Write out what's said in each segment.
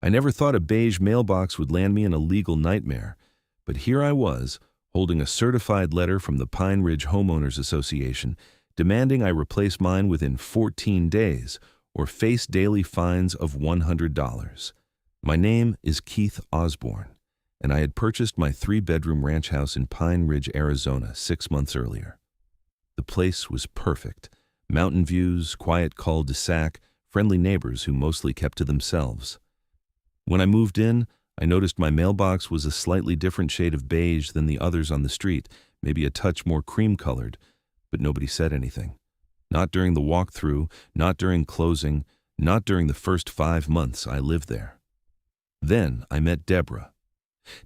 I never thought a beige mailbox would land me in a legal nightmare, but here I was, holding a certified letter from the Pine Ridge Homeowners Association, demanding I replace mine within 14 days or face daily fines of $100. My name is Keith Osbourne, and I had purchased my 3-bedroom ranch house in Pine Ridge, Arizona 6 months earlier. The place was perfect. Mountain views, quiet cul-de-sac, friendly neighbors who mostly kept to themselves. When I moved in, I noticed my mailbox was a slightly different shade of beige than the others on the street, maybe a touch more cream-colored, but nobody said anything. Not during the walkthrough, not during closing, not during the first 5 months I lived there. Then I met Deborah.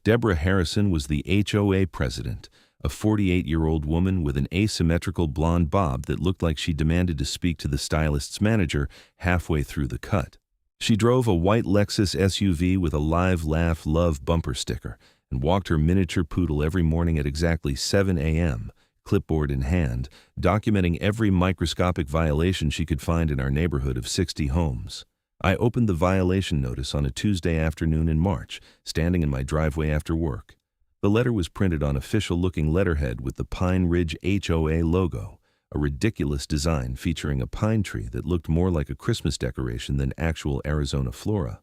Deborah Harrison was the HOA president, a 48-year-old woman with an asymmetrical blonde bob that looked like she demanded to speak to the stylist's manager halfway through the cut. She drove a white Lexus SUV with a Live Laugh Love bumper sticker and walked her miniature poodle every morning at exactly 7 a.m., clipboard in hand, documenting every microscopic violation she could find in our neighborhood of 60 homes. I opened the violation notice on a Tuesday afternoon in March, standing in my driveway after work. The letter was printed on official-looking letterhead with the Pine Ridge HOA logo, a ridiculous design featuring a pine tree that looked more like a Christmas decoration than actual Arizona flora.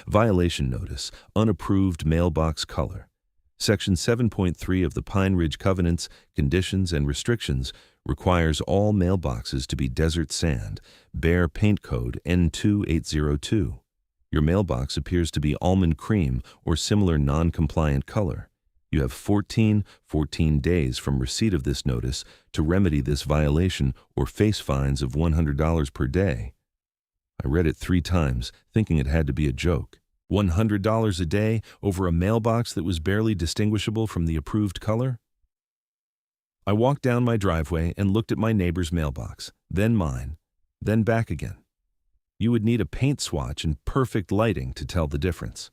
Violation notice, unapproved mailbox color. Section 7.3 of the Pine Ridge Covenants, Conditions, and Restrictions requires all mailboxes to be desert sand, bare paint code N2802. Your mailbox appears to be almond cream or similar non-compliant color. You have 14 days from receipt of this notice to remedy this violation or face fines of $100 per day. I read it 3 times, thinking it had to be a joke. $100 a day over a mailbox that was barely distinguishable from the approved color? I walked down my driveway and looked at my neighbor's mailbox, then mine, then back again. You would need a paint swatch and perfect lighting to tell the difference.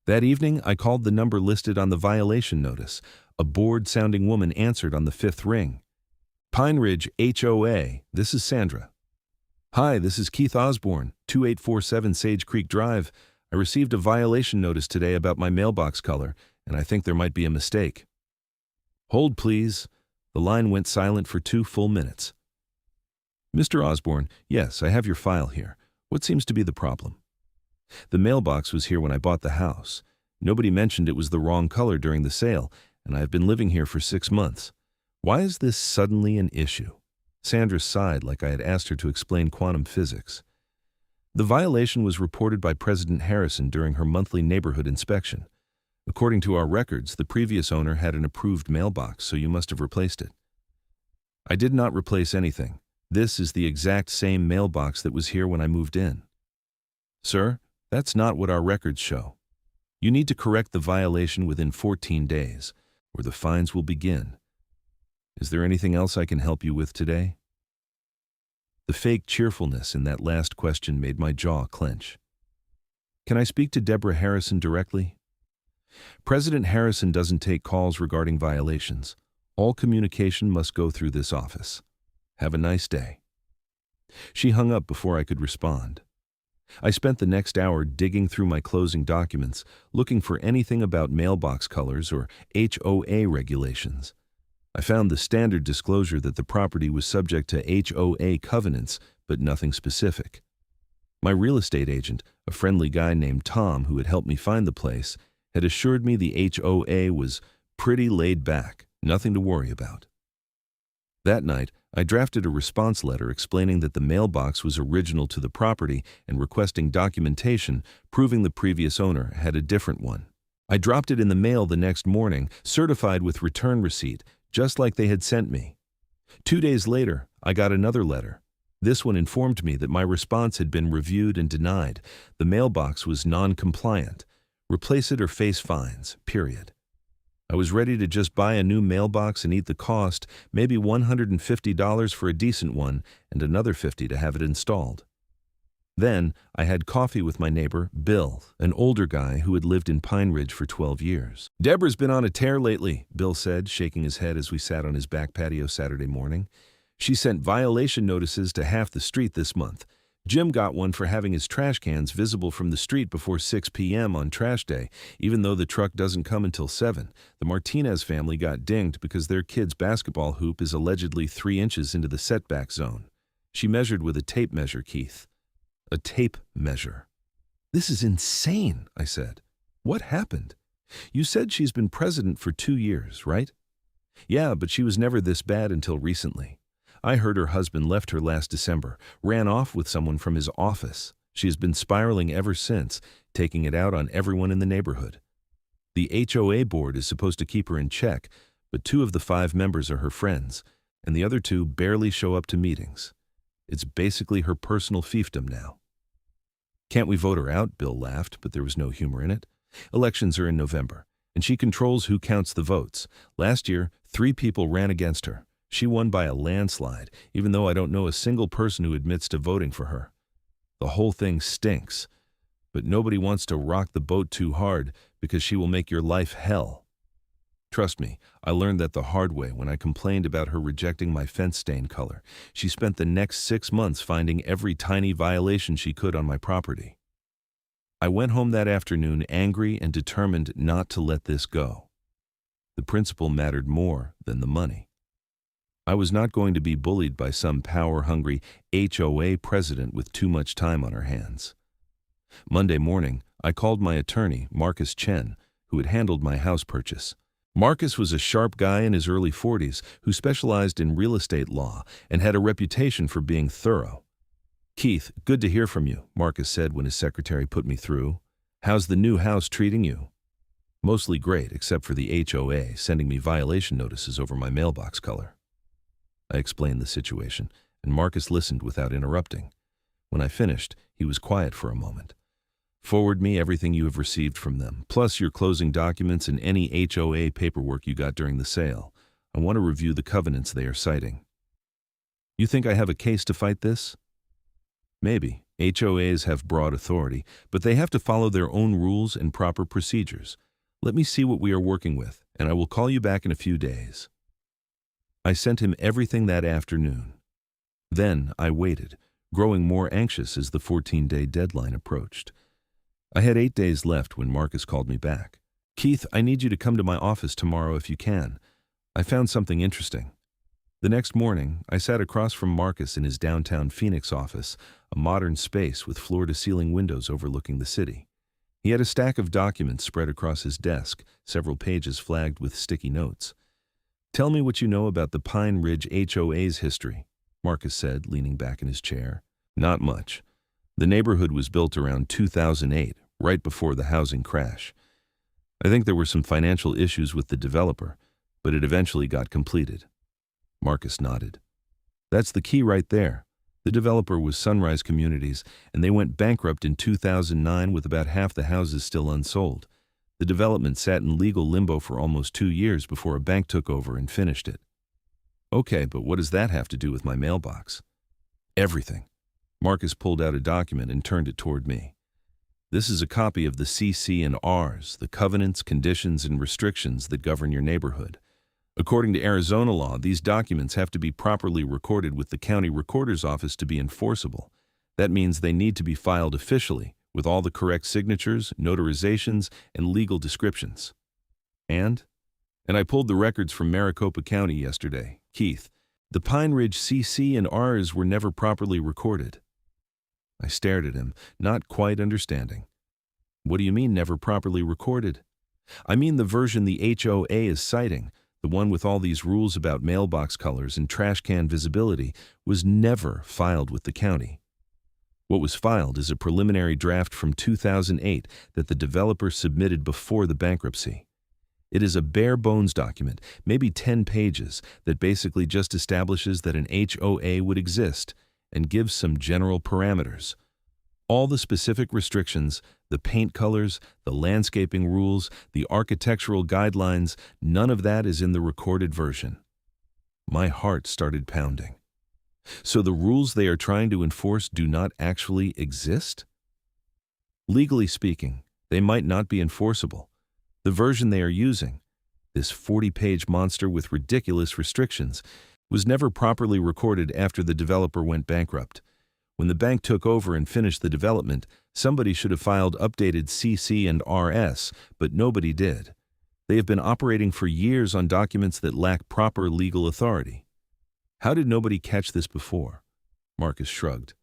That evening, I called the number listed on the violation notice. A bored-sounding woman answered on the 5th ring. Pine Ridge HOA, this is Sandra. Hi, this is Keith Osbourne, 2847 Sage Creek Drive. I received a violation notice today about my mailbox color, and I think there might be a mistake. Hold, please. The line went silent for 2 full minutes. Mr. Osbourne, yes, I have your file here. What seems to be the problem? The mailbox was here when I bought the house. Nobody mentioned it was the wrong color during the sale, and I have been living here for 6 months. Why is this suddenly an issue? Sandra sighed like I had asked her to explain quantum physics. The violation was reported by President Harrison during her monthly neighborhood inspection. According to our records, the previous owner had an approved mailbox, so you must have replaced it. I did not replace anything. This is the exact same mailbox that was here when I moved in. Sir, that's not what our records show. You need to correct the violation within 14 days, or the fines will begin. Is there anything else I can help you with today? The fake cheerfulness in that last question made my jaw clench. Can I speak to Deborah Harrison directly? President Harrison doesn't take calls regarding violations. All communication must go through this office. Have a nice day. She hung up before I could respond. I spent the next hour digging through my closing documents, looking for anything about mailbox colors or HOA regulations. I found the standard disclosure that the property was subject to HOA covenants, but nothing specific. My real estate agent, a friendly guy named Tom who had helped me find the place, had assured me the HOA was pretty laid back, nothing to worry about. That night, I drafted a response letter explaining that the mailbox was original to the property and requesting documentation proving the previous owner had a different one. I dropped it in the mail the next morning, certified with return receipt, just like they had sent me. 2 days later, I got another letter. This one informed me that my response had been reviewed and denied. The mailbox was non-compliant. Replace it or face fines, period. I was ready to just buy a new mailbox and eat the cost, maybe $150 for a decent one and another $50 to have it installed. Then, I had coffee with my neighbor, Bill, an older guy who had lived in Pine Ridge for 12 years. Deborah's been on a tear lately, Bill said, shaking his head as we sat on his back patio Saturday morning. She sent violation notices to half the street this month. Jim got one for having his trash cans visible from the street before 6 p.m. on trash day, even though the truck doesn't come until 7. The Martinez family got dinged because their kid's basketball hoop is allegedly 3 inches into the setback zone. She measured with a tape measure, Keith. A tape measure. This is insane, I said. What happened? You said she's been president for 2 years, right? Yeah, but she was never this bad until recently. I heard her husband left her last December, ran off with someone from his office. She has been spiraling ever since, taking it out on everyone in the neighborhood. The HOA board is supposed to keep her in check, but 2 of the 5 members are her friends, and the other 2 barely show up to meetings. It's basically her personal fiefdom now. Can't we vote her out? Bill laughed, but there was no humor in it. Elections are in November, and she controls who counts the votes. Last year, 3 people ran against her. She won by a landslide, even though I don't know a single person who admits to voting for her. The whole thing stinks, but nobody wants to rock the boat too hard because she will make your life hell. Trust me, I learned that the hard way when I complained about her rejecting my fence stain color. She spent the next 6 months finding every tiny violation she could on my property. I went home that afternoon angry and determined not to let this go. The principle mattered more than the money. I was not going to be bullied by some power-hungry HOA president with too much time on her hands. Monday morning, I called my attorney, Marcus Chen, who had handled my house purchase. Marcus was a sharp guy in his early 40s who specialized in real estate law and had a reputation for being thorough. "Keith, good to hear from you," Marcus said when his secretary put me through. "How's the new house treating you?" "Mostly great, except for the HOA sending me violation notices over my mailbox color." I explained the situation, and Marcus listened without interrupting. When I finished, he was quiet for a moment. "Forward me everything you have received from them, plus your closing documents and any HOA paperwork you got during the sale. I want to review the covenants they are citing." "You think I have a case to fight this?" "Maybe. HOAs have broad authority, but they have to follow their own rules and proper procedures. Let me see what we are working with, and I will call you back in a few days." I sent him everything that afternoon. Then I waited, growing more anxious as the 14-day deadline approached. I had 8 days left when Marcus called me back. "Keith, I need you to come to my office tomorrow if you can. I found something interesting." The next morning, I sat across from Marcus in his downtown Phoenix office, a modern space with floor-to-ceiling windows overlooking the city. He had a stack of documents spread across his desk, several pages flagged with sticky notes. "Tell me what you know about the Pine Ridge HOA's history," Marcus said, leaning back in his chair. "Not much. The neighborhood was built around 2008, right before the housing crash. I think there were some financial issues with the developer, but it eventually got completed." Marcus nodded. "That's the key right there. The developer was Sunrise Communities, and they went bankrupt in 2009 with about half the houses still unsold. The development sat in legal limbo for almost 2 years before a bank took over and finished it." "Okay, but what does that have to do with my mailbox?" "Everything." Marcus pulled out a document and turned it toward me. "This is a copy of the CC&Rs, the covenants, conditions, and restrictions that govern your neighborhood. According to Arizona law, these documents have to be properly recorded with the county recorder's office to be enforceable. That means they need to be filed officially, with all the correct signatures, notarizations, and legal descriptions. And I pulled the records from Maricopa County yesterday. Keith, the Pine Ridge CC&Rs were never properly recorded." I stared at him, not quite understanding. "What do you mean, never properly recorded?" "I mean the version the HOA is citing, the one with all these rules about mailbox colors and trash can visibility, was never filed with the county. What was filed is a preliminary draft from 2008 that the developer submitted before the bankruptcy. It is a bare-bones document, maybe 10 pages, that basically just establishes that an HOA would exist and gives some general parameters. All the specific restrictions, the paint colors, the landscaping rules, the architectural guidelines, none of that is in the recorded version." My heart started pounding. So the rules they are trying to enforce do not actually exist? Legally speaking, they might not be enforceable. The version they are using, this 40-page monster with ridiculous restrictions, was never properly recorded after the developer went bankrupt. When the bank took over and finished the development, somebody should have filed updated CC and RS, but nobody did. They have been operating for years on documents that lack proper legal authority. How did nobody catch this before? Marcus shrugged.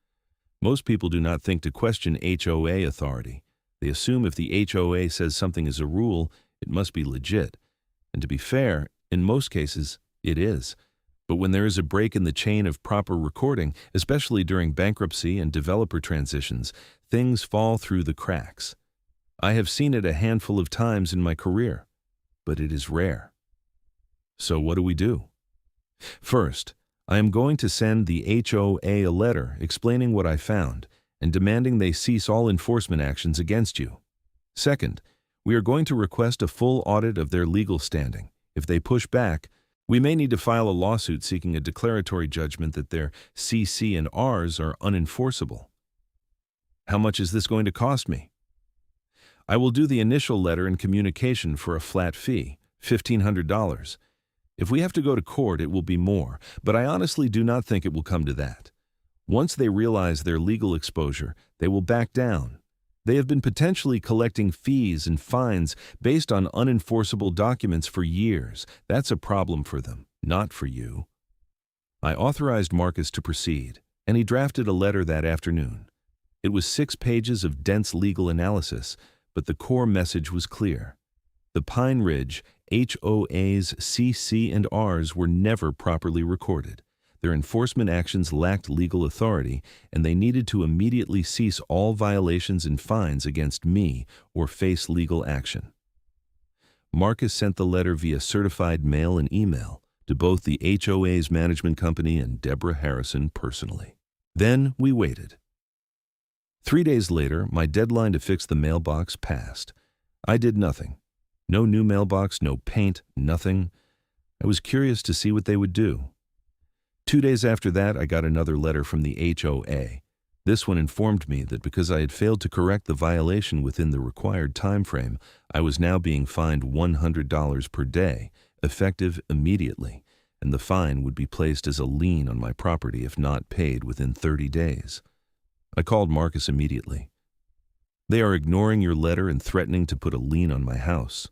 Most people do not think to question HOA authority. They assume if the HOA says something is a rule, it must be legit. And to be fair, in most cases, it is. But when there is a break in the chain of proper recording, especially during bankruptcy and developer transitions, things fall through the cracks. I have seen it a handful of times in my career, but it is rare. So what do we do? First, I am going to send the HOA a letter explaining what I found and demanding they cease all enforcement actions against you. Second, we are going to request a full audit of their legal standing. If they push back, we may need to file a lawsuit seeking a declaratory judgment that their CC and Rs are unenforceable. How much is this going to cost me? I will do the initial letter and communication for a flat fee, $1,500. If we have to go to court, it will be more, but I honestly do not think it will come to that. Once they realize their legal exposure, they will back down. They have been potentially collecting fees and fines based on unenforceable documents for years. That's a problem for them, not for you. I authorized Marcus to proceed, and he drafted a letter that afternoon. It was 6 pages of dense legal analysis, but the core message was clear. The Pine Ridge HOA's CC and Rs were never properly recorded. Their enforcement actions lacked legal authority, and they needed to immediately cease all violations and fines against me or face legal action. Marcus sent the letter via certified mail and email to both the HOA's management company and Deborah Harrison personally. Then we waited. 3 days later, my deadline to fix the mailbox passed. I did nothing. No new mailbox, no paint, nothing. I was curious to see what they would do. 2 days after that, I got another letter from the HOA. This one informed me that because I had failed to correct the violation within the required time frame, I was now being fined $100 per day, effective immediately, and the fine would be placed as a lien on my property if not paid within 30 days. I called Marcus immediately. They are ignoring your letter and threatening to put a lien on my house.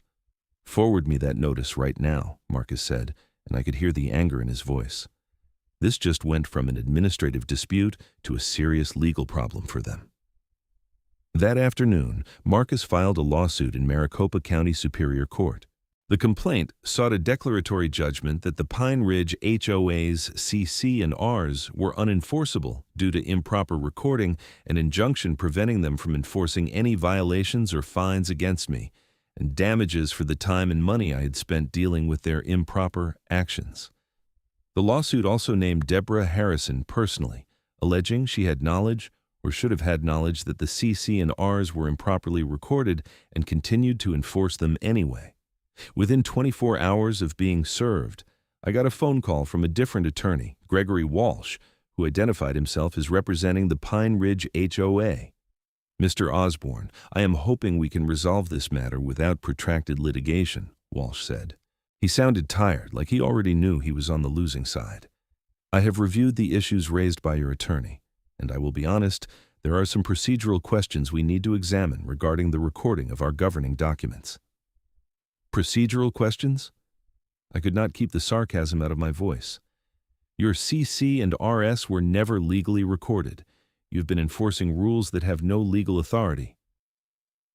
Forward me that notice right now, Marcus said, and I could hear the anger in his voice. This just went from an administrative dispute to a serious legal problem for them. That afternoon, Marcus filed a lawsuit in Maricopa County Superior Court. The complaint sought a declaratory judgment that the Pine Ridge HOA's CC and Rs were unenforceable due to improper recording, an injunction preventing them from enforcing any violations or fines against me, and damages for the time and money I had spent dealing with their improper actions. The lawsuit also named Deborah Harrison personally, alleging she had knowledge or should have had knowledge that the CC and Rs were improperly recorded and continued to enforce them anyway. Within 24 hours of being served, I got a phone call from a different attorney, Gregory Walsh, who identified himself as representing the Pine Ridge HOA. Mr. Osbourne, I am hoping we can resolve this matter without protracted litigation, Walsh said. He sounded tired, like he already knew he was on the losing side. I have reviewed the issues raised by your attorney, and I will be honest, there are some procedural questions we need to examine regarding the recording of our governing documents. Procedural questions? I could not keep the sarcasm out of my voice. Your CC and RS were never legally recorded. You've been enforcing rules that have no legal authority.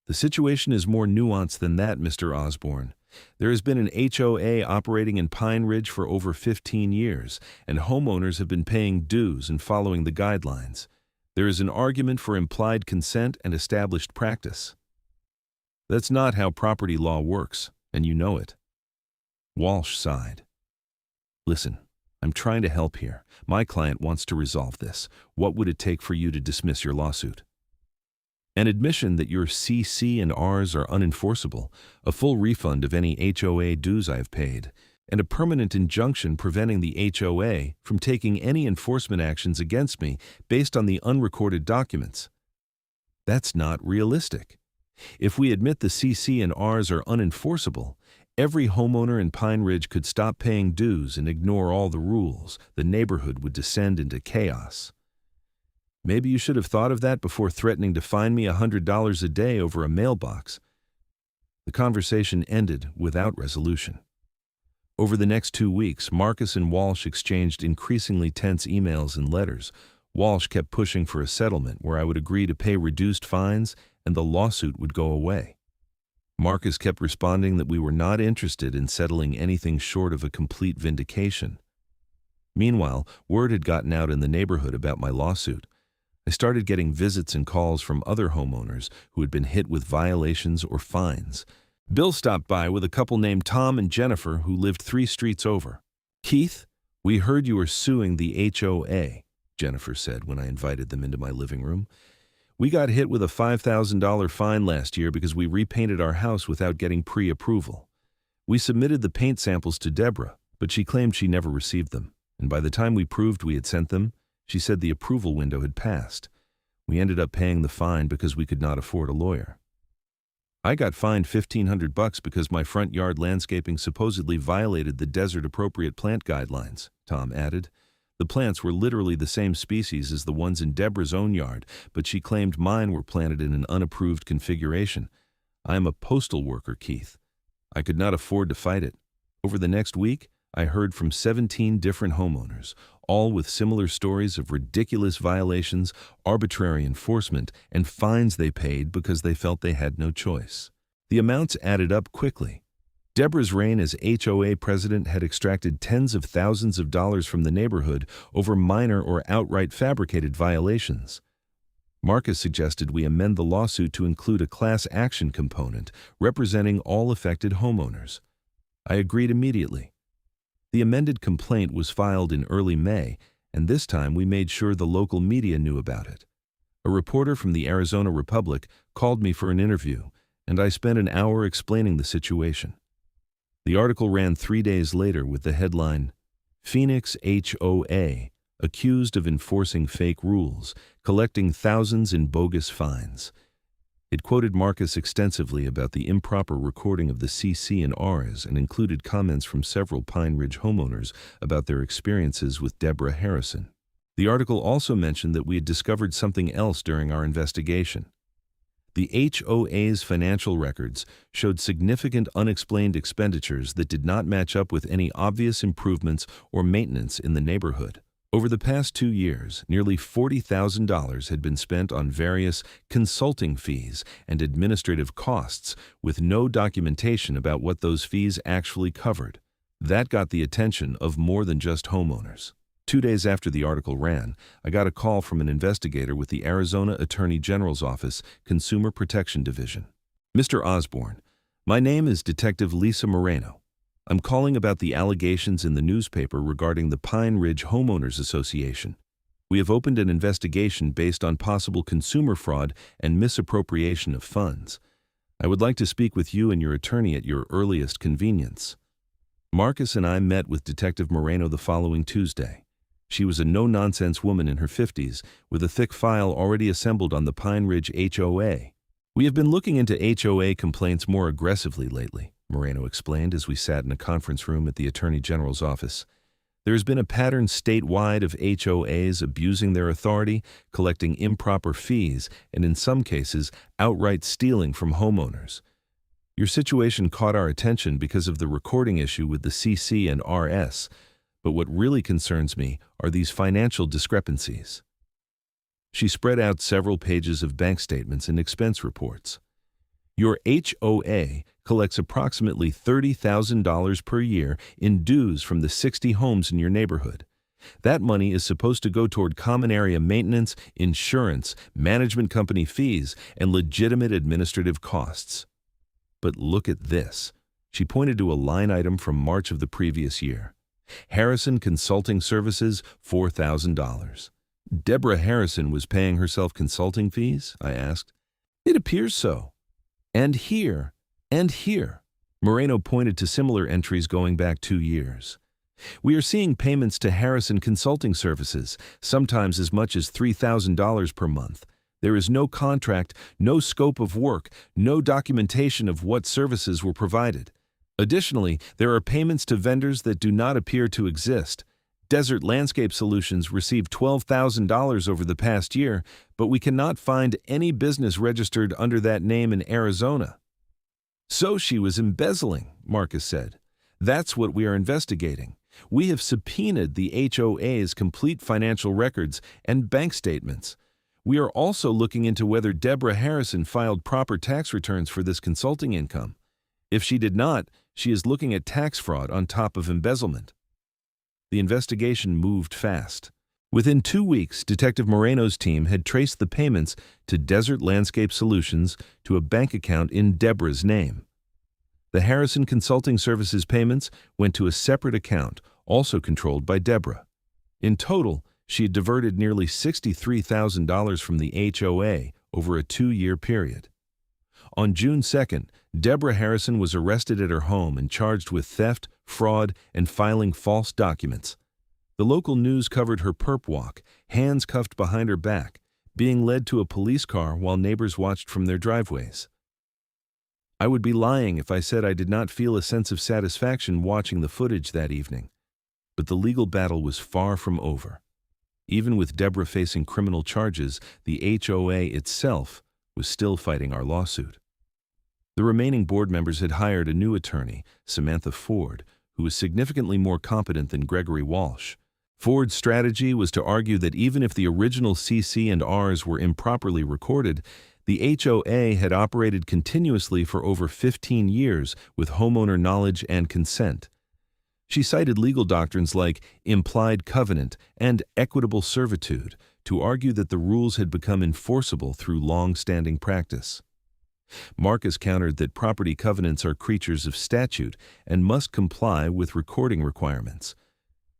The situation is more nuanced than that, Mr. Osbourne. There has been an HOA operating in Pine Ridge for over 15 years, and homeowners have been paying dues and following the guidelines. There is an argument for implied consent and established practice. That's not how property law works, and you know it. Walsh sighed. Listen, I'm trying to help here. My client wants to resolve this. What would it take for you to dismiss your lawsuit? An admission that your CC and Rs are unenforceable, a full refund of any HOA dues I have paid, and a permanent injunction preventing the HOA from taking any enforcement actions against me based on the unrecorded documents. That's not realistic. If we admit the CC and Rs are unenforceable, every homeowner in Pine Ridge could stop paying dues and ignore all the rules. The neighborhood would descend into chaos. Maybe you should have thought of that before threatening to fine me $100 a day over a mailbox. The conversation ended without resolution. Over the next 2 weeks, Marcus and Walsh exchanged increasingly tense emails and letters. Walsh kept pushing for a settlement where I would agree to pay reduced fines and the lawsuit would go away. Marcus kept responding that we were not interested in settling anything short of a complete vindication. Meanwhile, word had gotten out in the neighborhood about my lawsuit. I started getting visits and calls from other homeowners who had been hit with violations or fines. Bill stopped by with a couple named Tom and Jennifer who lived 3 streets over. "Keith, we heard you were suing the HOA," Jennifer said when I invited them into my living room. "We got hit with a $5,000 fine last year because we repainted our house without getting pre-approval. We submitted the paint samples to Deborah, but she claimed she never received them. And by the time we proved we had sent them, she said the approval window had passed. We ended up paying the fine because we could not afford a lawyer. I got fined $1,500 because my front yard landscaping supposedly violated the desert-appropriate plant guidelines," Tom added. "The plants were literally the same species as the ones in Deborah's own yard, but she claimed mine were planted in an unapproved configuration. I am a postal worker, Keith. I could not afford to fight it. Over the next week, I heard from 17 different homeowners, all with similar stories of ridiculous violations, arbitrary enforcement, and fines they paid because they felt they had no choice. The amounts added up quickly. Deborah's reign as HOA president had extracted tens of thousands of dollars from the neighborhood over minor or outright fabricated violations. Marcus suggested we amend the lawsuit to include a class action component representing all affected homeowners. I agreed immediately. The amended complaint was filed in early May, and this time we made sure the local media knew about it. A reporter from the Arizona Republic called me for an interview, and I spent an hour explaining the situation. The article ran 3 days later with the headline, "Phoenix HOA Accused of Enforcing Fake Rules, Collecting Thousands in Bogus Fines." It quoted Marcus extensively about the improper recording of the CC and Rs and included comments from several Pine Ridge homeowners about their experiences with Deborah Harrison. The article also mentioned that we had discovered something else during our investigation. The HOA's financial records showed significant unexplained expenditures that did not match up with any obvious improvements or maintenance in the neighborhood. Over the past 2 years, nearly $40,000 had been spent on various consulting fees and administrative costs with no documentation about what those fees actually covered. That got the attention of more than just homeowners. 2 days after the article ran, I got a call from an investigator with the Arizona Attorney General's Office, Consumer Protection Division. "Mr. Osbourne, my name is Detective Lisa Moreno. I'm calling about the allegations in the newspaper regarding the Pine Ridge Homeowners Association. We have opened an investigation based on possible consumer fraud and misappropriation of funds. I would like to speak with you and your attorney at your earliest convenience." Marcus and I met with Detective Moreno the following Tuesday. She was a no-nonsense woman in her 50s, with a thick file already assembled on the Pine Ridge HOA. "We have been looking into HOA complaints more aggressively lately," Moreno explained as we sat in a conference room at the Attorney General's office. "There has been a pattern statewide of HOAs abusing their authority, collecting improper fees, and in some cases, outright stealing from homeowners. Your situation caught our attention because of the recording issue with the CC and RS, but what really concerns me are these financial discrepancies." She spread out several pages of bank statements and expense reports. "Your HOA collects approximately $30,000 per year in dues from the 60 homes in your neighborhood. That money is supposed to go toward common area maintenance, insurance, management company fees, and legitimate administrative costs. But look at this." She pointed to a line item from March of the previous year. "Harrison Consulting Services, $4,000. Deborah Harrison was paying herself consulting fees?" I asked. "It appears so. And here, and here." Moreno pointed to similar entries going back 2 years. "We are seeing payments to Harrison Consulting Services, sometimes as much as $3,000 per month. There is no contract, no scope of work, no documentation of what services were provided. Additionally, there are payments to vendors that do not appear to exist. Desert Landscape Solutions received $12,000 over the past year, but we cannot find any business registered under that name in Arizona." "So she was embezzling," Marcus said. "That's what we are investigating. We have subpoenaed the HOA's complete financial records and bank statements. We are also looking into whether Deborah Harrison filed proper tax returns for this consulting income. If she did not, she is looking at tax fraud on top of embezzlement." The investigation moved fast. Within 2 weeks, Detective Moreno's team had traced the payments to Desert Landscape Solutions to a bank account in Deborah's name. The Harrison Consulting Services payments went to a separate account, also controlled by Deborah. In total, she had diverted nearly $63,000 from the HOA over a 2-year period. On June 2nd, Deborah Harrison was arrested at her home and charged with theft, fraud, and filing false documents. The local news covered her perp walk, hands cuffed behind her back, being led to a police car while neighbors watched from their driveways. I would be lying if I said I did not feel a sense of satisfaction watching the footage that evening. But the legal battle was far from over. Even with Deborah facing criminal charges, the HOA itself was still fighting our lawsuit. The remaining board members had hired a new attorney, Samantha Ford, who was significantly more competent than Gregory Walsh. Ford's strategy was to argue that even if the original CC&Rs were improperly recorded, the HOA had operated continuously for over 15 years with homeowner knowledge and consent. She cited legal doctrines like implied covenant and equitable servitude to argue that the rules had become enforceable through long-standing practice. Marcus countered that property covenants are creatures of statute and must comply with recording requirements.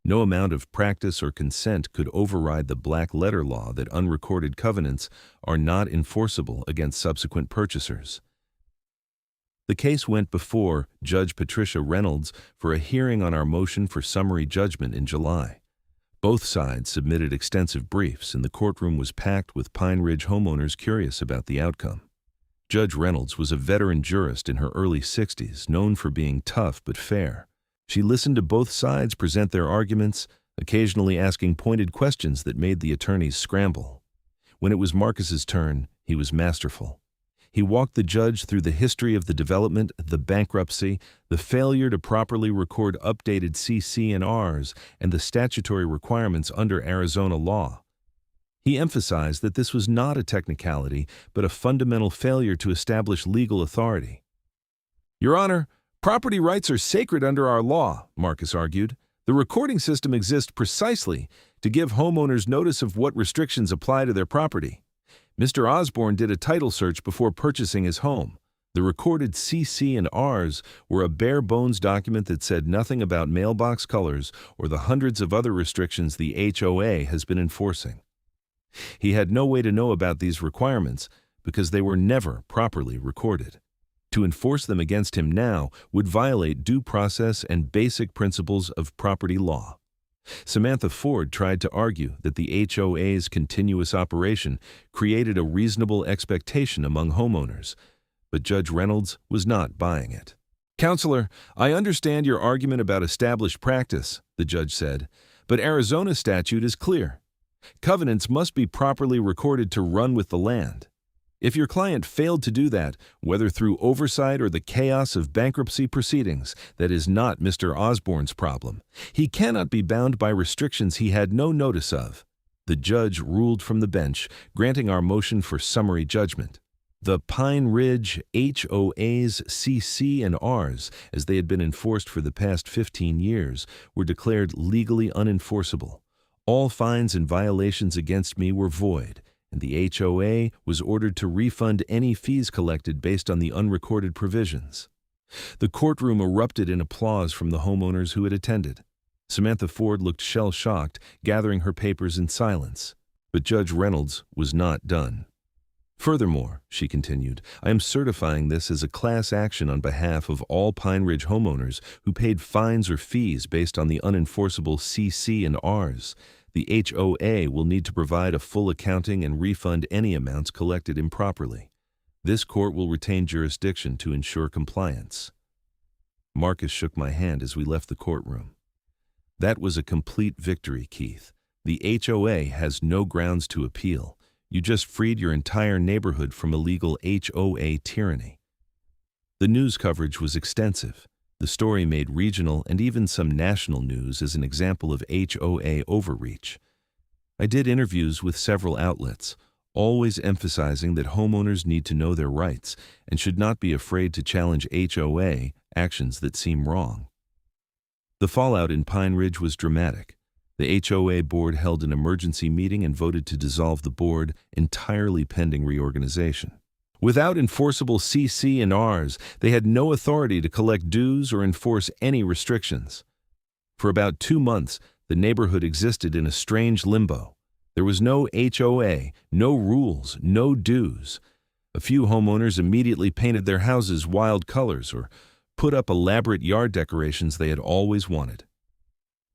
No amount of practice or consent could override the black-letter law that unrecorded covenants are not enforceable against subsequent purchasers. The case went before Judge Patricia Reynolds for a hearing on our motion for summary judgment in July. Both sides submitted extensive briefs, and the courtroom was packed with Pine Ridge homeowners curious about the outcome. Judge Reynolds was a veteran jurist in her early 60s, known for being tough but fair. She listened to both sides present their arguments, occasionally asking pointed questions that made the attorneys scramble. When it was Marcus's turn, he was masterful. He walked the judge through the history of the development, the bankruptcy, the failure to properly record updated CC&Rs, and the statutory requirements under Arizona law. He emphasized that this was not a technicality, but a fundamental failure to establish legal authority. "Your Honor, property rights are sacred under our law," Marcus argued. "The recording system exists precisely to give homeowners notice of what restrictions apply to their property. Mr. Osbourne did a title search before purchasing his home. The recorded CC&Rs were a bare-bones document that said nothing about mailbox colors or the hundreds of other restrictions the HOA has been enforcing. He had no way to know about these requirements because they were never properly recorded. To enforce them against him now would violate due process and basic principles of property law." Samantha Ford tried to argue that the HOA's continuous operation created a reasonable expectation among homeowners, but Judge Reynolds was not buying it. "Counselor, I understand your argument about established practice," the judge said, "but Arizona statute is clear. Covenants must be properly recorded to run with the land. If your client failed to do that, whether through oversight or the chaos of bankruptcy proceedings, that is not Mr. Osbourne's problem. He cannot be bound by restrictions he had no notice of." The judge ruled from the bench, granting our motion for summary judgment. The Pine Ridge HOA's CC&Rs, as they had been enforced for the past 15 years, were declared legally unenforceable. All fines and violations against me were void, and the HOA was ordered to refund any fees collected based on the unrecorded provisions. The courtroom erupted in applause from the homeowners who had attended. Samantha Ford looked shell-shocked, gathering her papers in silence. But Judge Reynolds was not done. "Furthermore," she continued, "I am certifying this as a class action on behalf of all Pine Ridge homeowners who paid fines or fees based on the unenforceable CC&Rs. The HOA will need to provide a full accounting and refund any amounts collected improperly. This court will retain jurisdiction to ensure compliance." Marcus shook my hand as we left the courtroom. That was a complete victory, Keith. The HOA has no grounds to appeal. You just freed your entire neighborhood from illegal HOA tyranny. The news coverage was extensive. The story made regional and even some national news as an example of HOA overreach. I did interviews with several outlets, always emphasizing that homeowners need to know their rights and should not be afraid to challenge HOA actions that seem wrong. The fallout in Pine Ridge was dramatic. The HOA board held an emergency meeting and voted to dissolve the board, entirely pending reorganization. Without enforceable CC&Rs, they had no authority to collect dues or enforce any restrictions. For about 2 months, the neighborhood existed in a strange limbo. There was no HOA, no rules, no dues. A few homeowners immediately painted their houses wild colors or put up elaborate yard decorations they had always wanted.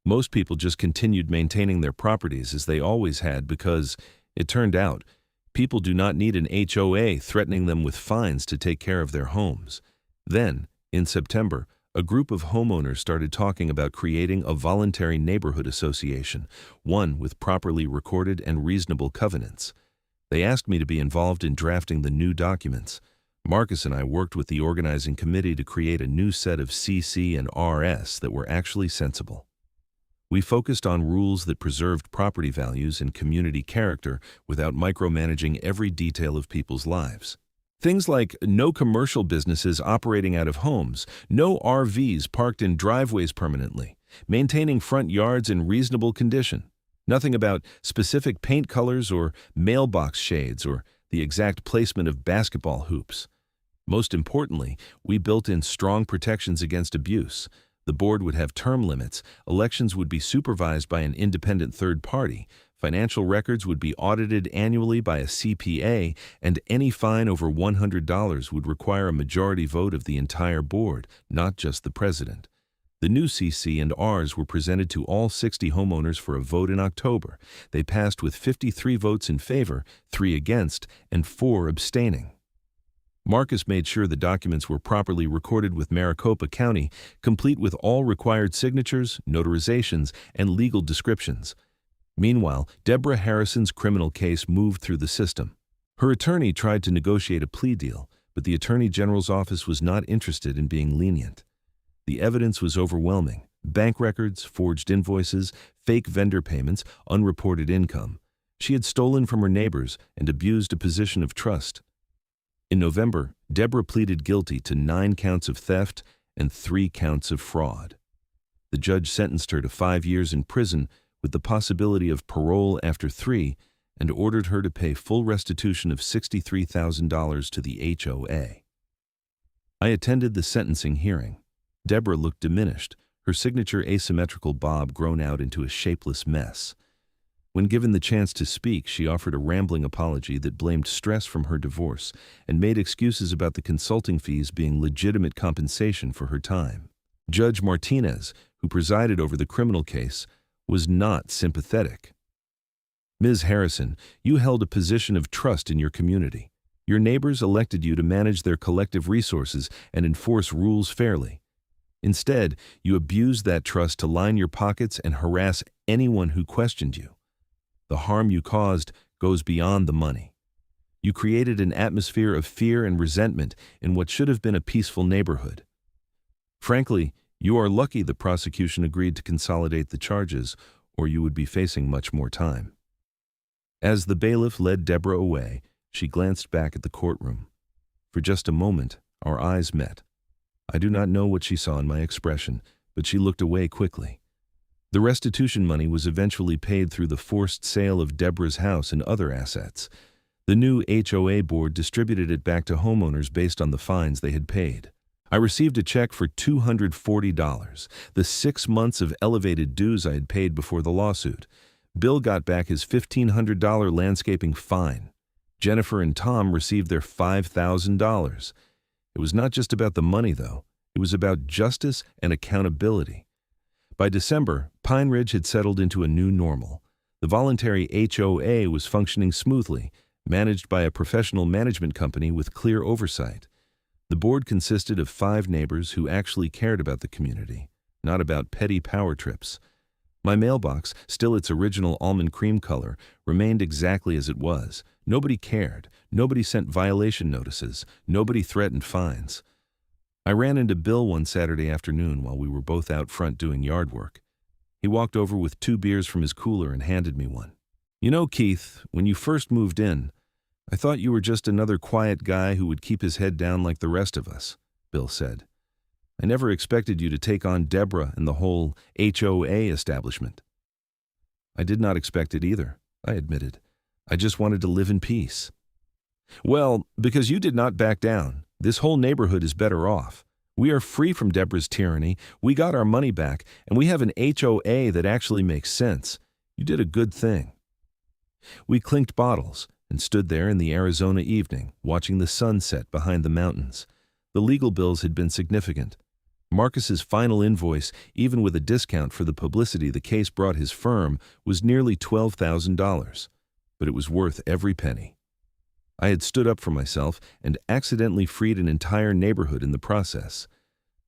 Most people just continued maintaining their properties as they always had because, it turned out, people do not need an HOA threatening them with fines to take care of their homes. Then, in September, a group of homeowners started talking about creating a voluntary neighborhood association, one with properly recorded and reasonable covenants. They asked me to be involved in drafting the new documents. Marcus and I worked with the organizing committee to create a new set of CC and RS that were actually sensible. We focused on rules that preserved property values and community character without micromanaging every detail of people's lives. Things like no commercial businesses operating out of homes, no RVs parked in driveways permanently, maintaining front yards in reasonable condition. Nothing about specific paint colors or mailbox shades or the exact placement of basketball hoops. Most importantly, we built in strong protections against abuse. The board would have term limits, elections would be supervised by an independent third party, financial records would be audited annually by a CPA, and any fine over $100 would require a majority vote of the entire board, not just the president. The new CC and Rs were presented to all 60 homeowners for a vote in October. They passed with 53 votes in favor, 3 against, and 4 abstaining. Marcus made sure the documents were properly recorded with Maricopa County, complete with all required signatures, notarizations, and legal descriptions. Meanwhile, Deborah Harrison's criminal case moved through the system. Her attorney tried to negotiate a plea deal, but the Attorney General's office was not interested in being lenient. The evidence was overwhelming: bank records, forged invoices, fake vendor payments, unreported income. She had stolen from her neighbors and abused a position of trust. In November, Deborah pleaded guilty to 9 counts of theft and 3 counts of fraud. The judge sentenced her to 5 years in prison with the possibility of parole after 3 and ordered her to pay full restitution of $63,000 to the HOA. I attended the sentencing hearing. Deborah looked diminished, her signature asymmetrical bob grown out into a shapeless mess. When given the chance to speak, she offered a rambling apology that blamed stress from her divorce and made excuses about the consulting fees being legitimate compensation for her time. Judge Martinez, who presided over the criminal case, was not sympathetic. Ms. Harrison, you held a position of trust in your community. Your neighbors elected you to manage their collective resources and enforce rules fairly. Instead, you abused that trust to line your pockets and harass anyone who questioned you. The harm you caused goes beyond the money. You created an atmosphere of fear and resentment in what should have been a peaceful neighborhood. Frankly, you are lucky the prosecution agreed to consolidate the charges, or you would be facing much more time. As the bailiff led Deborah away, she glanced back at the courtroom. For just a moment, our eyes met. I do not know what she saw in my expression, but she looked away quickly. The restitution money was eventually paid through the forced sale of Deborah's house and other assets. The new HOA board distributed it back to homeowners based on the fines they had paid. I received a check for $240, the 6 months of elevated dues I had paid before the lawsuit. Bill got back his $1,500 landscaping fine. Jennifer and Tom received their $5,000. It was not just about the money, though. It was about justice and accountability. By December, Pine Ridge had settled into a new normal. The voluntary HOA was functioning smoothly, managed by a professional management company with clear oversight. The board consisted of 5 neighbors who actually cared about the community, not about petty power trips. My mailbox, still its original almond cream color, remained exactly as it was. Nobody cared. Nobody sent violation notices. Nobody threatened fines. I ran into Bill one Saturday afternoon while we were both out front doing yard work. He walked over with 2 beers from his cooler and handed me one. "You know, Keith, when you first moved in, I thought you were just another quiet guy who would keep his head down like the rest of us," Bill said. "I never expected you to take on Deborah and the whole HOA establishment." "I did not expect it either," I admitted. "I just wanted to live in peace." "Well, because you did not back down, this whole neighborhood is better off. We are free from Deborah's tyranny, we got our money back, and we have an HOA that actually makes sense. You did a good thing." We clinked bottles and stood there in the Arizona evening, watching the sun set behind the mountains. The legal bills had been significant. Marcus's final invoice, even with a discount for the publicity the case brought his firm, was nearly $12,000, but it was worth every penny. I had stood up for myself and accidentally freed an entire neighborhood in the process.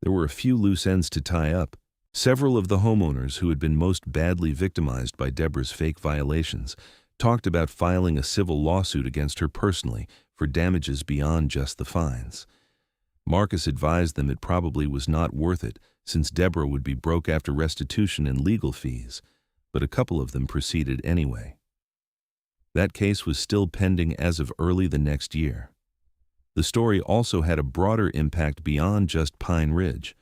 There were a few loose ends to tie up. Several of the homeowners who had been most badly victimized by Deborah's fake violations talked about filing a civil lawsuit against her personally for damages beyond just the fines. Marcus advised them it probably was not worth it, since Deborah would be broke after restitution and legal fees, but a couple of them proceeded anyway. That case was still pending as of early the next year. The story also had a broader impact beyond just Pine Ridge.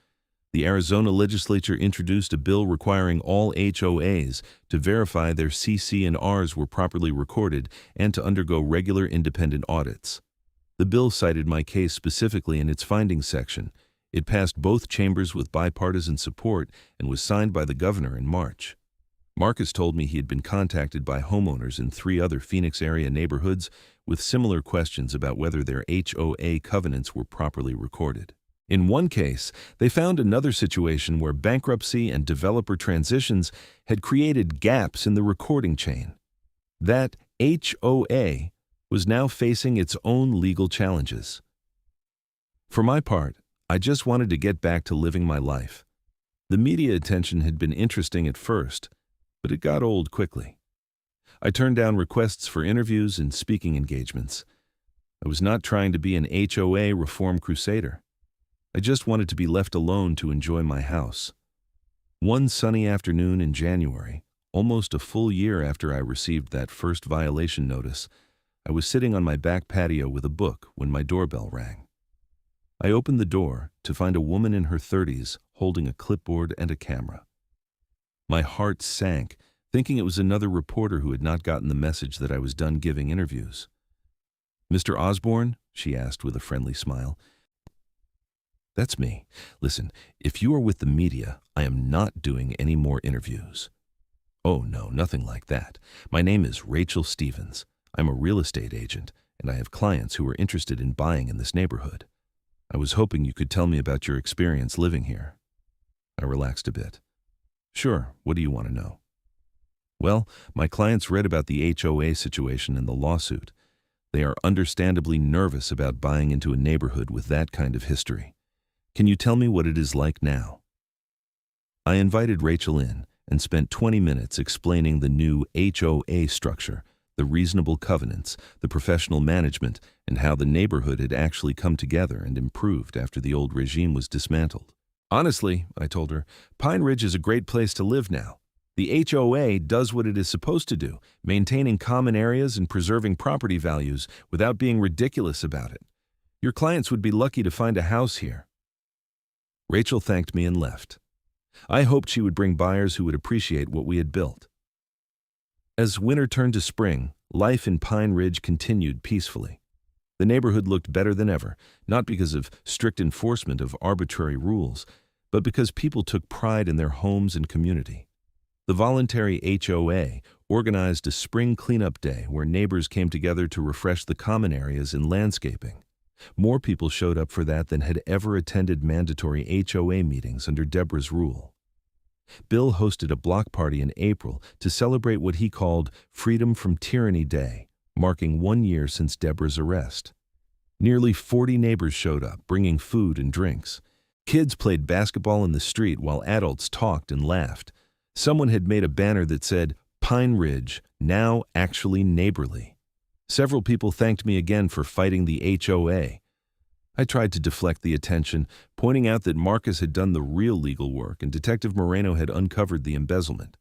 The Arizona legislature introduced a bill requiring all HOAs to verify their CC&Rs were properly recorded and to undergo regular independent audits. The bill cited my case specifically in its findings section. It passed both chambers with bipartisan support and was signed by the governor in March. Marcus told me he had been contacted by homeowners in 3 other Phoenix area neighborhoods with similar questions about whether their HOA covenants were properly recorded. In one case, they found another situation where bankruptcy and developer transitions had created gaps in the recording chain. That HOA was now facing its own legal challenges. For my part, I just wanted to get back to living my life. The media attention had been interesting at first, but it got old quickly. I turned down requests for interviews and speaking engagements. I was not trying to be an HOA reform crusader. I just wanted to be left alone to enjoy my house. One sunny afternoon in January, almost a full year after I received that first violation notice, I was sitting on my back patio with a book when my doorbell rang. I opened the door to find a woman in her 30s holding a clipboard and a camera. My heart sank, thinking it was another reporter who had not gotten the message that I was done giving interviews. "Mr. Osbourne?" she asked with a friendly smile. "That's me. Listen, if you are with the media, I am not doing any more interviews." "Oh, no, nothing like that. My name is Rachel Stevens. I'm a real estate agent, and I have clients who are interested in buying in this neighborhood. I was hoping you could tell me about your experience living here." I relaxed a bit. "Sure, what do you want to know?" "Well, my clients read about the HOA situation and the lawsuit. They are understandably nervous about buying into a neighborhood with that kind of history. Can you tell me what it is like now?" I invited Rachel in and spent 20 minutes explaining the new HOA structure, the reasonable covenants, the professional management, and how the neighborhood had actually come together and improved after the old regime was dismantled. "Honestly," I told her, "Pine Ridge is a great place to live now. The HOA does what it is supposed to do, maintaining common areas and preserving property values without being ridiculous about it. Your clients would be lucky to find a house here." Rachel thanked me and left. I hoped she would bring buyers who would appreciate what we had built. As winter turned to spring, life in Pine Ridge continued peacefully. The neighborhood looked better than ever, not because of strict enforcement of arbitrary rules, but because people took pride in their homes and community. The voluntary HOA organized a spring cleanup day where neighbors came together to refresh the common areas and landscaping. More people showed up for that than had ever attended mandatory HOA meetings under Deborah's rule. Bill hosted a block party in April to celebrate what he called Freedom from Tyranny Day, marking 1 year since Deborah's arrest. Nearly 40 neighbors showed up, bringing food and drinks. Kids played basketball in the street while adults talked and laughed. Someone had made a banner that said, "Pine Ridge, now actually neighborly." Several people thanked me again for fighting the HOA. I tried to deflect the attention, pointing out that Marcus had done the real legal work and Detective Moreno had uncovered the embezzlement.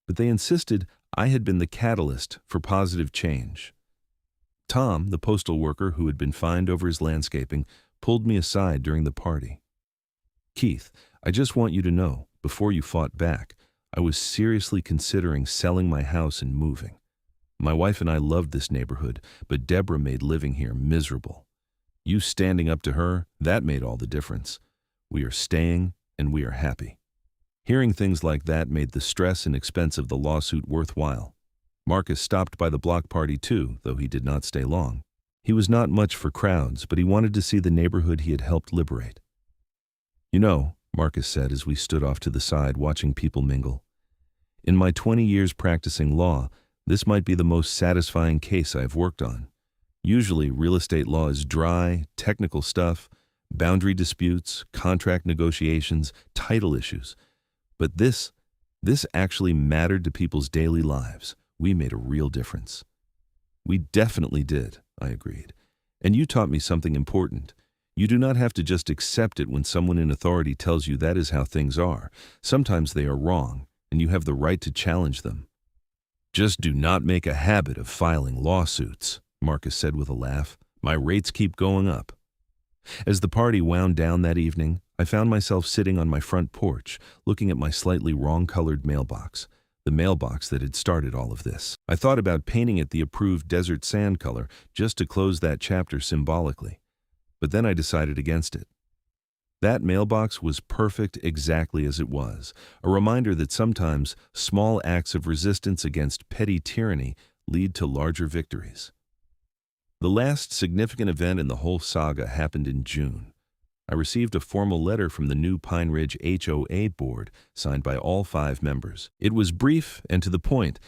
But they insisted I had been the catalyst for positive change. Tom, the postal worker who had been fined over his landscaping, pulled me aside during the party. "Keith, I just want you to know, before you fought back, I was seriously considering selling my house and moving. My wife and I loved this neighborhood, but Deborah made living here miserable. You standing up to her, that made all the difference. We are staying, and we are happy." Hearing things like that made the stress and expense of the lawsuit worthwhile. Marcus stopped by the block party too, though he did not stay long. He was not much for crowds, but he wanted to see the neighborhood he had helped liberate. "You know," Marcus said as we stood off to the side watching people mingle, "in my 20 years practicing law, this might be the most satisfying case I have worked on. Usually, real estate law is dry, technical stuff, boundary disputes, contract negotiations, title issues. But this actually mattered to people's daily lives. We made a real difference." "We definitely did," I agreed. "And you taught me something important. You do not have to just accept it when someone in authority tells you that is how things are. Sometimes they are wrong, and you have the right to challenge them. Just do not make a habit of filing lawsuits," Marcus said with a laugh. "My rates keep going up." As the party wound down that evening, I found myself sitting on my front porch, looking at my slightly wrong-colored mailbox, the mailbox that had started all of this. I thought about painting it the approved desert sand color just to close that chapter symbolically, but then I decided against it. That mailbox was perfect exactly as it was, a reminder that sometimes small acts of resistance against petty tyranny lead to larger victories. The last significant event in the whole saga happened in June. I received a formal letter from the new Pine Ridge HOA board, signed by all 5 members. It was brief and to the point.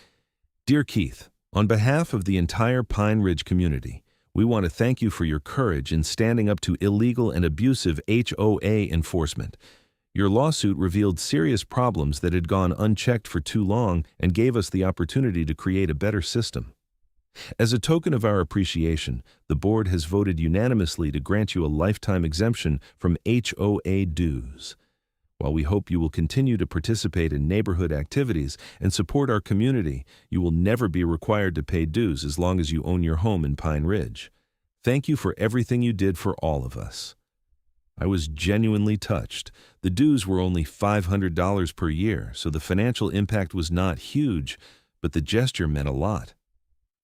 "Dear Keith, on behalf of the entire Pine Ridge community, we want to thank you for your courage in standing up to illegal and abusive HOA enforcement. Your lawsuit revealed serious problems that had gone unchecked for too long and gave us the opportunity to create a better system. As a token of our appreciation, the board has voted unanimously to grant you a lifetime exemption from HOA dues. While we hope you will continue to participate in neighborhood activities and support our community, you will never be required to pay dues as long as you own your home in Pine Ridge. Thank you for everything you did for all of us." I was genuinely touched. The dues were only $500 per year, so the financial impact was not huge, but the gesture meant a lot.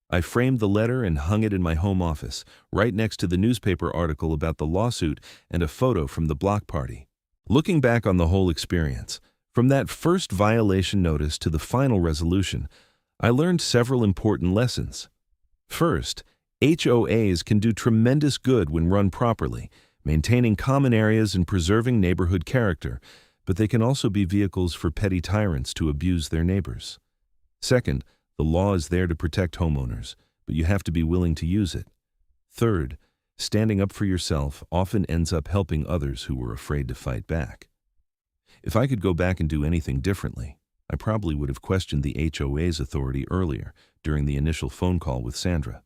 I framed the letter and hung it in my home office, right next to the newspaper article about the lawsuit and a photo from the block party. Looking back on the whole experience, from that first violation notice to the final resolution, I learned several important lessons. First, HOAs can do tremendous good when run properly, maintaining common areas and preserving neighborhood character, but they can also be vehicles for petty tyrants to abuse their neighbors. Second, the law is there to protect homeowners, but you have to be willing to use it. Third, standing up for yourself often ends up helping others who were afraid to fight back. If I could go back and do anything differently, I probably would have questioned the HOA's authority earlier during the initial phone call with Sandra.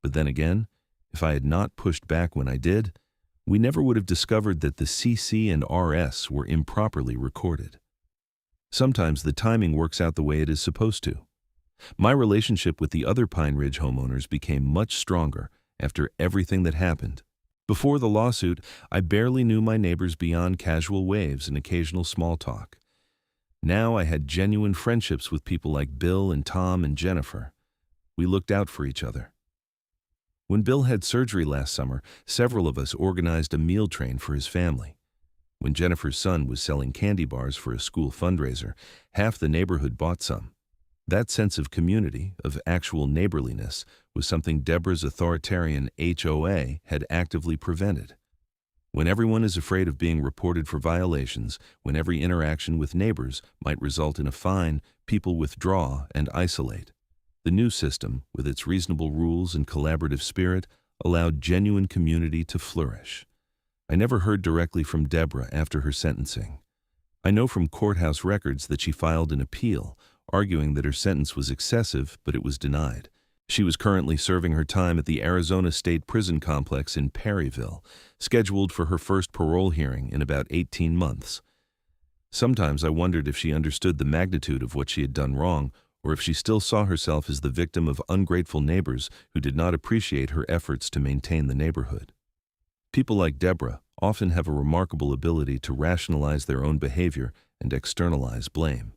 But then again, if I had not pushed back when I did, we never would have discovered that the CC and RS were improperly recorded. Sometimes the timing works out the way it is supposed to. My relationship with the other Pine Ridge homeowners became much stronger after everything that happened. Before the lawsuit, I barely knew my neighbors beyond casual waves and occasional small talk. Now I had genuine friendships with people like Bill and Tom and Jennifer. We looked out for each other. When Bill had surgery last summer, several of us organized a meal train for his family. When Jennifer's son was selling candy bars for a school fundraiser, half the neighborhood bought some. That sense of community, of actual neighborliness, was something Deborah's authoritarian HOA had actively prevented. When everyone is afraid of being reported for violations, when every interaction with neighbors might result in a fine, people withdraw and isolate. The new system, with its reasonable rules and collaborative spirit, allowed genuine community to flourish. I never heard directly from Deborah after her sentencing. I know from courthouse records that she filed an appeal, arguing that her sentence was excessive, but it was denied. She was currently serving her time at the Arizona State Prison Complex in Perryville, scheduled for her first parole hearing in about 18 months. Sometimes I wondered if she understood the magnitude of what she had done wrong, or if she still saw herself as the victim of ungrateful neighbors who did not appreciate her efforts to maintain the neighborhood. People like Deborah often have a remarkable ability to rationalize their own behavior and externalize blame.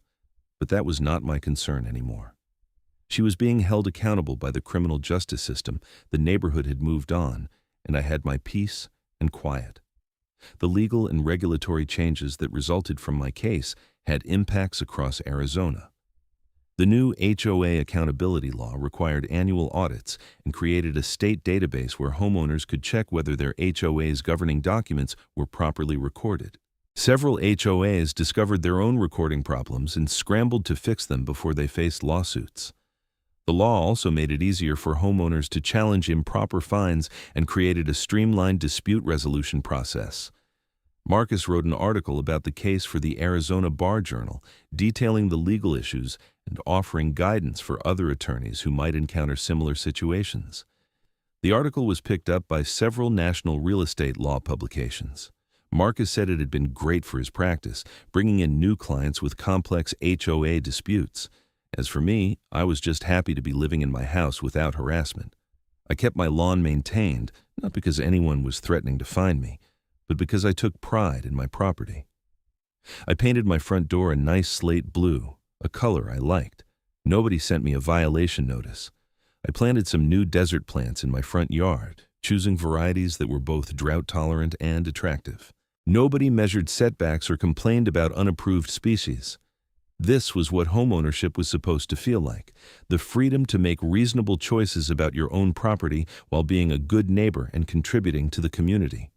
But that was not my concern anymore. She was being held accountable by the criminal justice system, the neighborhood had moved on, and I had my peace and quiet. The legal and regulatory changes that resulted from my case had impacts across Arizona. The new HOA accountability law required annual audits and created a state database where homeowners could check whether their HOA's governing documents were properly recorded. Several HOAs discovered their own recording problems and scrambled to fix them before they faced lawsuits. The law also made it easier for homeowners to challenge improper fines and created a streamlined dispute resolution process. Marcus wrote an article about the case for the Arizona Bar Journal, detailing the legal issues and offering guidance for other attorneys who might encounter similar situations. The article was picked up by several national real estate law publications. Marcus said it had been great for his practice, bringing in new clients with complex HOA disputes. As for me, I was just happy to be living in my house without harassment. I kept my lawn maintained, not because anyone was threatening to find me, but because I took pride in my property. I painted my front door a nice slate blue, a color I liked. Nobody sent me a violation notice. I planted some new desert plants in my front yard, choosing varieties that were both drought-tolerant and attractive. Nobody measured setbacks or complained about unapproved species. This was what homeownership was supposed to feel like, the freedom to make reasonable choices about your own property while being a good neighbor and contributing to the community.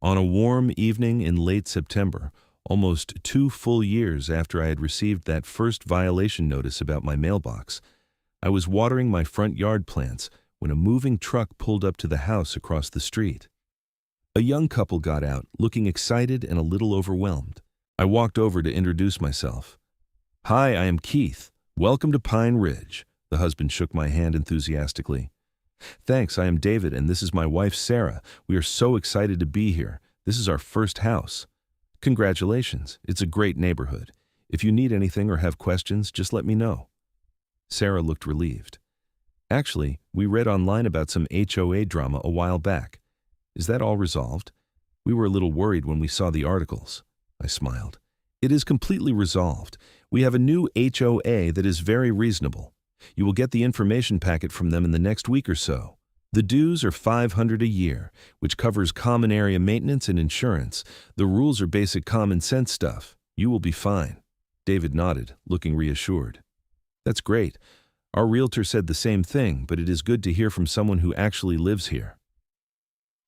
On a warm evening in late September, almost 2 full years after I had received that first violation notice about my mailbox, I was watering my front yard plants when a moving truck pulled up to the house across the street. A young couple got out, looking excited and a little overwhelmed. I walked over to introduce myself. "Hi, I am Keith. Welcome to Pine Ridge." The husband shook my hand enthusiastically. "Thanks, I am David, and this is my wife, Sarah. We are so excited to be here. This is our first house." "Congratulations. It's a great neighborhood. If you need anything or have questions, just let me know." Sarah looked relieved. "Actually, we read online about some HOA drama a while back. Is that all resolved? We were a little worried when we saw the articles." I smiled. "It is completely resolved. We have a new HOA that is very reasonable. You will get the information packet from them in the next week or so. The dues are $500 a year, which covers common area maintenance and insurance. The rules are basic common sense stuff. You will be fine." David nodded, looking reassured. "That's great. Our realtor said the same thing, but it is good to hear from someone who actually lives here."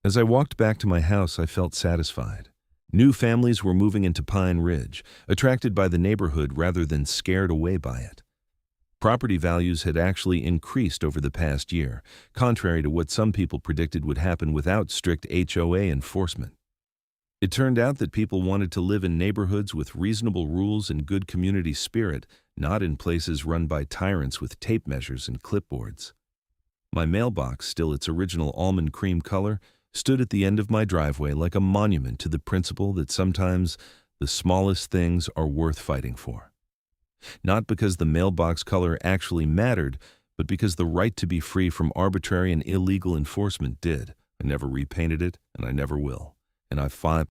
As I walked back to my house, I felt satisfied. New families were moving into Pine Ridge, attracted by the neighborhood rather than scared away by it. Property values had actually increased over the past year, contrary to what some people predicted would happen without strict HOA enforcement. It turned out that people wanted to live in neighborhoods with reasonable rules and good community spirit, not in places run by tyrants with tape measures and clipboards. My mailbox, still its original almond cream color, stood at the end of my driveway like a monument to the principle that sometimes the smallest things are worth fighting for. Not because the mailbox color actually mattered, but because the right to be free from arbitrary and illegal enforcement did. I never repainted it, and I never will. And I fought